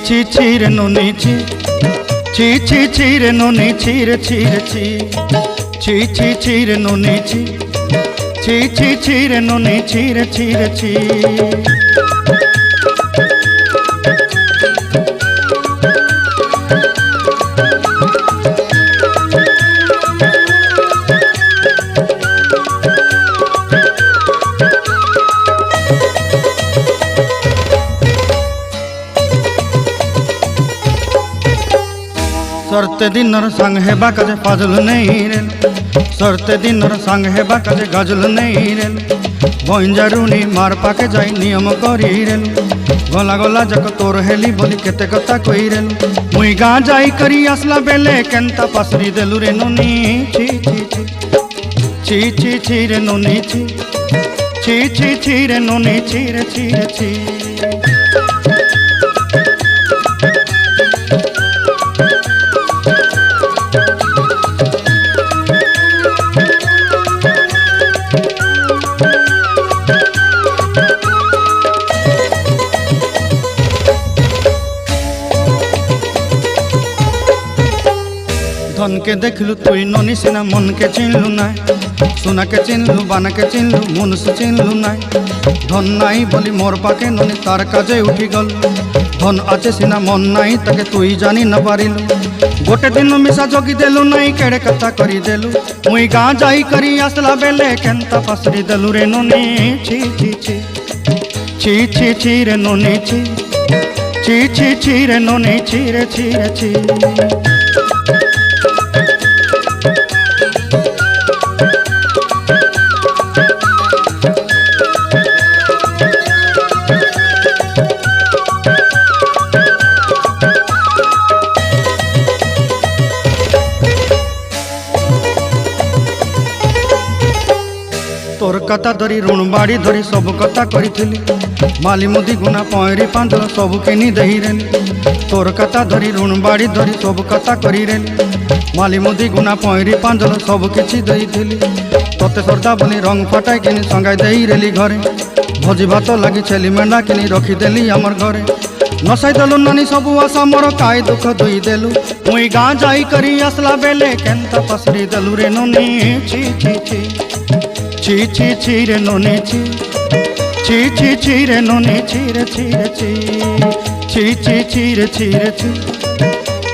ছি ছি রে নুনি ছি ছি ছি ছি রে নুনি ছি রে ছি রে ছি ছি ছি ছি রে নুনি ছি ছি ছি ছি রে নুনি ছি রে ছি রে ছি। सरते दिनर संग हेबा काजे फाजल नहीं रेल सरते दिनर संग हेबा काजे गजल नहीं रेल बंजारुनी मार पाके जाई नियम करी रेल गला गला जक तोर हेली बोली केते कथा कई रेल मुई गाँ जाई करी आसला बेले केंता पासरी देलु रे नुनी छी छी छी छी छी छी रे नुनी छी छी छी छी रे नुनी छी रे छी रे छी। धन के देखलु तुई ननी सिना मन के चिन्हलु ना सोना के चिन्हलु बाना के चिन्हलु मुनुष चिन्हलु ना धन नाई बोली मोर पाके ननी तार काजे उठी गल धन आचे सिना मन नाई ताके तुई जानी न पारिलु गोटे दिन मिसा जोगी देलु नाई केड़े कथा करी देलु मुई गाँ जाई करी आसला बेले केंता पासरी देलु रे ननी छी छी छी छी छी छी रे ननी छी छी छी छी रे ननी छी रे छी रे छी। तोर कथा धरी ऋण बाड़ी धरी सब कथा करी माली मुदी गुना पहरी पांदल सब किनी दही रेली तोर कथा धरी ऋण बाड़ी धरी सब कथा करी रेली माली मुदी गुना पहरी पांदल सब किछि दही थी तोते सरदा बोली रंग फटाई किनी संगाई दही रेली घरे भोजी भात लगी छेली मेंढा किनी रखीदेली आमर घरे नसाई देलु नानी सबू आशा मोर काय दुख दुई देलु मुई गाँ जाई करी आसला बेले केंता पसरी देलु रे ननी छी छी छी ची ची ची रे ननी ची ची ची ची रे ननी ची रे ची रे ची ची ची ची रे ची रे ची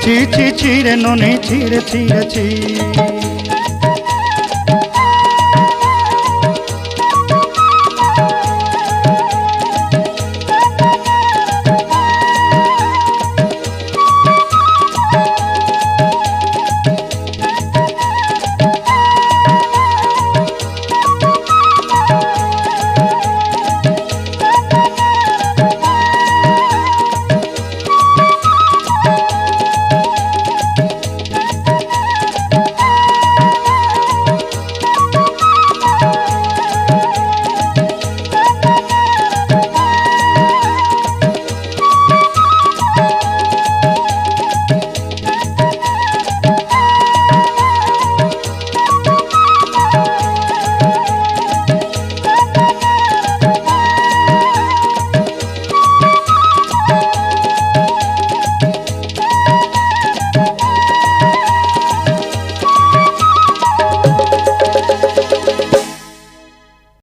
ची ची ची रे ननी ची रे ची रे ची।